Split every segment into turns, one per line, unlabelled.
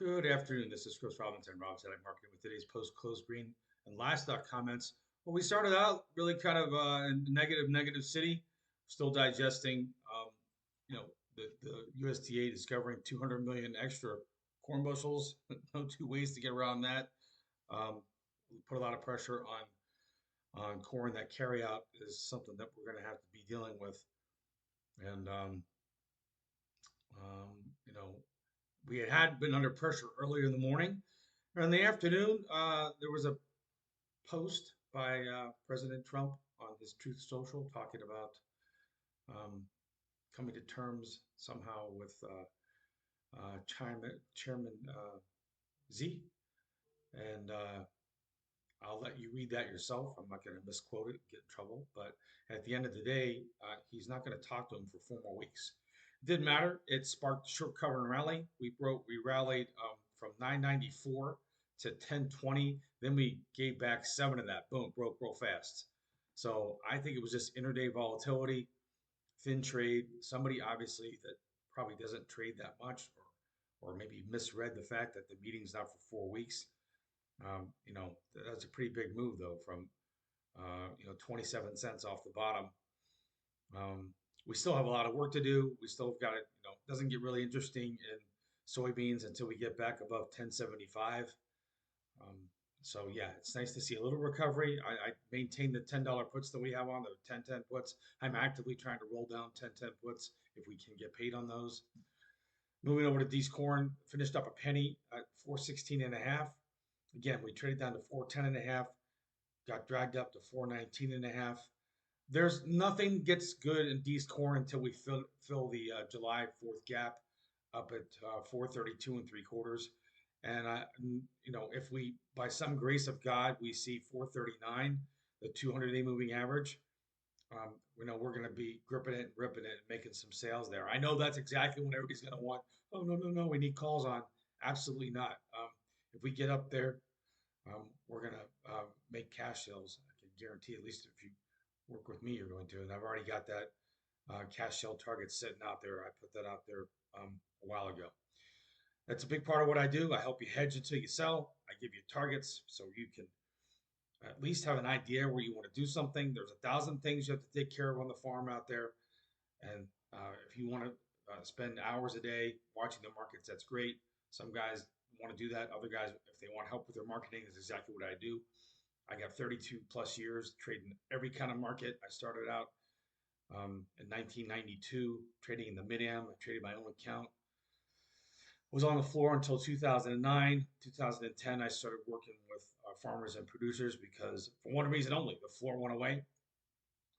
Good afternoon. This is Chris Robinson, Robinson Ag Marketing with today's post-close green and livestock comments. Well, we started out really kind of in negative city, still digesting, the USDA discovering 200 million extra corn bushels. No two ways to get around that. We put a lot of pressure on corn. That carryout is something that we're going to have to be dealing with, and you know, we had been under pressure earlier in the morning. In the afternoon, there was a post by President Trump on his Truth Social talking about um, coming to terms somehow with Chairman Z. And I'll let you read that yourself. I'm not going to misquote it, get in trouble. But at the end of the day, he's not going to talk to him for 4 more weeks. It didn't matter. It sparked a short cover and rally. We rallied from 994 to 1020. Then we gave back seven of that. Boom, broke real fast. So I think it was just intraday volatility, thin trade. Somebody obviously that probably doesn't trade that much, or maybe misread the fact that the meeting's not for 4 weeks. That's a pretty big move though, from 27 cents off the bottom. Um, we still have a lot of work to do. We still got it. Doesn't get really interesting in soybeans until we get back above 1075. Um, so yeah, it's nice to see a little recovery. I maintain the $10 puts that we have on the 1010 puts. I'm actively trying to roll down 1010 puts if we can get paid on those. Moving over to D's corn, finished up a penny at 416 and a half. Again, we traded down to 410 and a half, got dragged up to 419 and a half. There's nothing gets good in D's corn until we fill the July 4th gap up at 432 and three quarters. And if we, by some grace of God, we see 439, the 200-day moving average, we're going to be gripping it and ripping it and making some sales there. I know that's exactly what everybody's going to want. Oh, no, we need calls on. Absolutely not. If we get up there, we're going to make cash sales. I can guarantee, at least if you work with me, you're going to. And I've already got that cash sale target sitting out there. I put that out there a while ago. That's a big part of what I do. I help you hedge until you sell. I give you targets so you can at least have an idea where you want to do something. There's 1,000 things you have to take care of on the farm out there. And if you want to spend hours a day watching the markets, that's great. Some guys want to do that. Other guys, if they want help with their marketing, is exactly what I do. I got 32 plus years trading every kind of market. I started out in 1992 trading in the mid-am. I traded my own account. Was on the floor until 2009. 2010, I started working with farmers and producers because, for one reason only, the floor went away.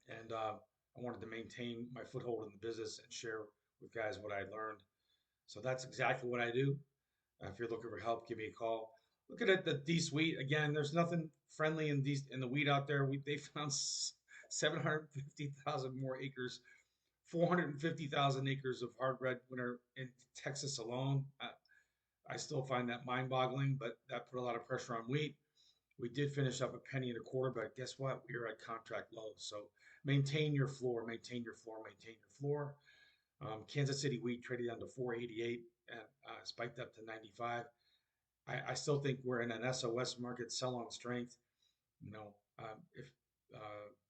And I wanted to maintain my foothold in the business and share with guys what I learned. So that's exactly what I do. If you're looking for help, give me a call. Looking at the D wheat again, there's nothing friendly in the wheat out there. They found 750,000 more acres, 450,000 acres of hard red winter in Texas alone. I still find that mind-boggling, but that put a lot of pressure on wheat. We did finish up a penny and a quarter, but guess what? We are at contract lows. So maintain your floor, maintain your floor, maintain your floor. Kansas City wheat traded down to 488 and spiked up to 95. I still think we're in an SOS market, sell on strength. If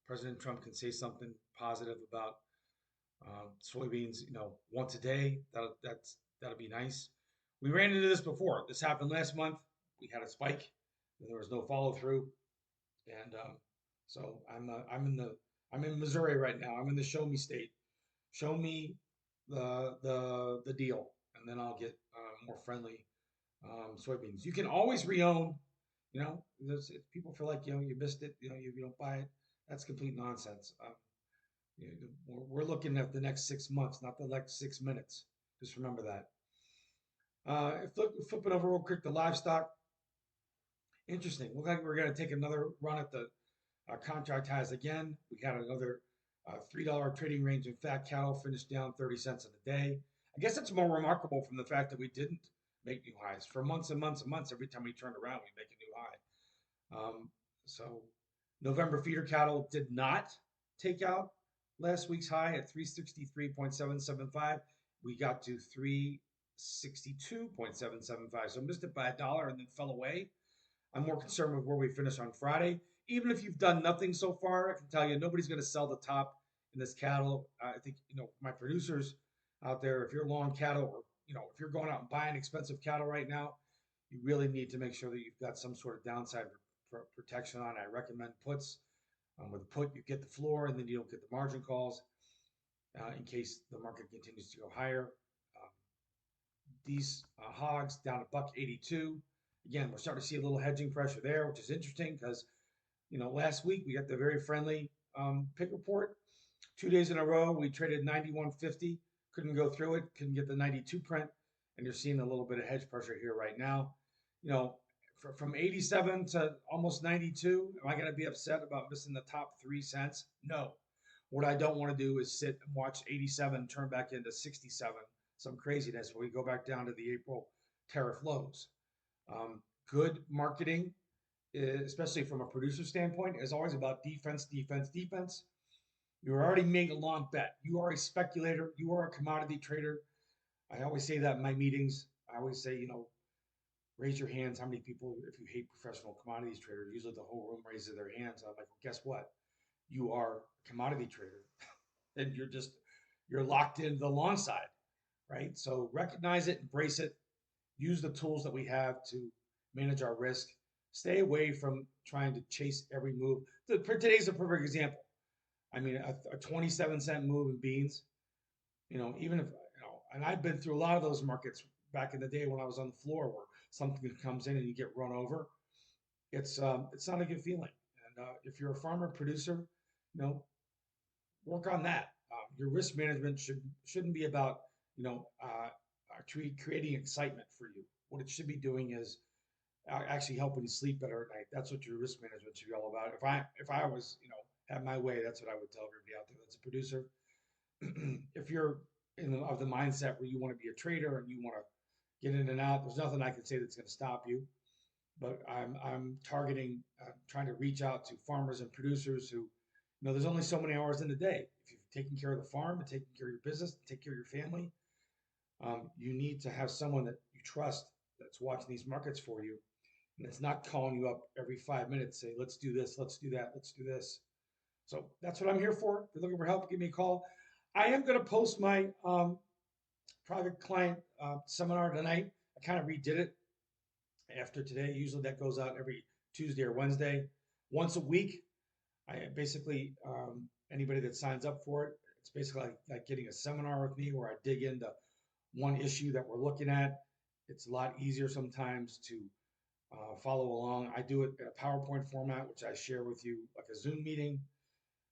President Trump can say something positive about soybeans, once a day, that'll be nice. We ran into this before. This happened last month. We had a spike, and there was no follow through, and so I'm in Missouri right now. I'm in the show me state. Show me the deal, and then I'll get more friendly soybeans. You can always reown. If people feel like you missed it, you don't buy it. That's complete nonsense. We're looking at the next 6 months, not the next 6 minutes. Just remember that. Flip it over real quick to livestock. Interesting. Look like we're going to take another run at the contract highs again. We had another $3 trading range in fat cattle, finished down 30 cents in a day. I guess it's more remarkable from the fact that we didn't make new highs for months and months and months. Every time we turned around, we make a new high. So November feeder cattle did not take out last week's high at 363.775. We got to 62.775. So missed it by a dollar and then fell away. I'm more concerned with where we finish on Friday. Even if you've done nothing so far, I can tell you nobody's going to sell the top in this cattle. I think my producers out there, if you're long cattle, or if you're going out and buying expensive cattle right now, you really need to make sure that you've got some sort of downside protection on. I recommend puts. With a put, you get the floor, and then you don't get the margin calls in case the market continues to go higher. Um, these hogs down a buck 82. Again, we're starting to see a little hedging pressure there, which is interesting because last week we got the very friendly pick report. 2 days in a row, we traded 91.50, couldn't go through it, couldn't get the 92 print, and you're seeing a little bit of hedge pressure here right now. From 87 to almost 92, am I going to be upset about missing the top 3 cents? No. What I don't want to do is sit and watch 87 turn back into 67, some craziness where we go back down to the April tariff lows. Good marketing, especially from a producer standpoint, is always about defense, defense, defense. You already made a long bet. You are a speculator. You are a commodity trader. I always say that in my meetings. I always say, raise your hands. How many people, if you hate professional commodities traders, usually the whole room raises their hands. I'm like, well, guess what? You are a commodity trader, and you're locked into the long side, right? So recognize it, embrace it, use the tools that we have to manage our risk. Stay away from trying to chase every move. For today's a perfect example. I mean, a 27-cent move in beans, even if, and I've been through a lot of those markets back in the day when I was on the floor where something comes in and you get run over. It's not a good feeling. And if you're a farmer producer, work on that. Your risk management shouldn't be about, creating excitement for you. What it should be doing is actually helping you sleep better at night. That's what your risk management should be all about. If I was, have my way, that's what I would tell everybody out there that's a producer. If you're of the mindset where you want to be a trader and you want to get in and out, there's nothing I can say that's going to stop you. But I'm targeting, trying to reach out to farmers and producers who, there's only so many hours in the day. If you've taken care of the farm and taken care of your business, take care of your family, you need to have someone that you trust that's watching these markets for you, and it's not calling you up every 5 minutes, say, let's do this, let's do that, let's do this. So that's what I'm here for. If you're looking for help, give me a call. I am going to post my private client seminar tonight. I kind of redid it after today. Usually that goes out every Tuesday or Wednesday, once a week. I basically, anybody that signs up for it, it's basically like getting a seminar with me where I dig into one issue that we're looking at. It's a lot easier sometimes to follow along. I do it in a PowerPoint format, which I share with you like a Zoom meeting.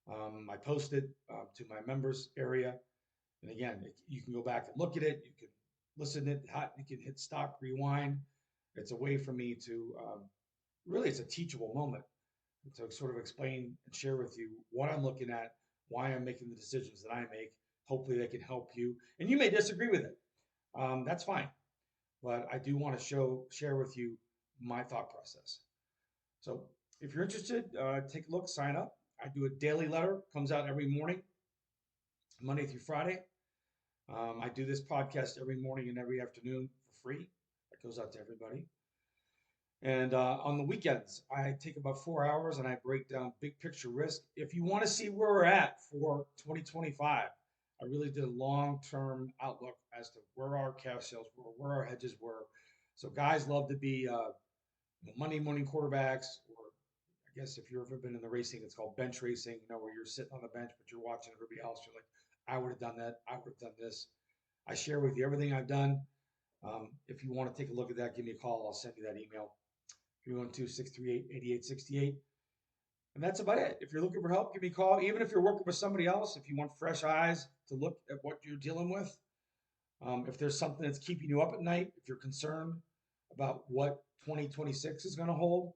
I post it to my members area. And again, you can go back and look at it. You can listen to it. You can hit stop, rewind. It's a way for me to really, it's a teachable moment to sort of explain and share with you what I'm looking at, why I'm making the decisions that I make. Hopefully, they can help you. And you may disagree with it. That's fine. But I do want to share with you my thought process. So if you're interested, take a look, sign up. I do a daily letter, comes out every morning, Monday through Friday. I do this podcast every morning and every afternoon for free. That goes out to everybody. And on the weekends, I take about 4 hours and I break down big picture risk. If you want to see where we're at for 2025, I really did a long-term outlook as to where our cash sales were, where our hedges were. So guys love to be Monday morning quarterbacks, or I guess if you've ever been in the racing, it's called bench racing, where you're sitting on the bench, but you're watching everybody else. You're like, I would have done that. I would have done this. I share with you everything I've done. If you want to take a look at that, give me a call. I'll send you that email. 312-638-8868. And that's about it. If you're looking for help, give me a call. Even if you're working with somebody else, if you want fresh eyes to look at what you're dealing with, if there's something that's keeping you up at night, if you're concerned about what 2026 is going to hold,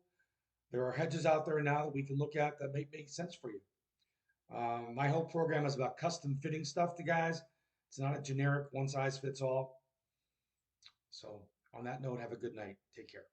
there are hedges out there now that we can look at that may make sense for you. My whole program is about custom fitting stuff to guys. It's not a generic one size fits all. So on that note, have a good night. Take care.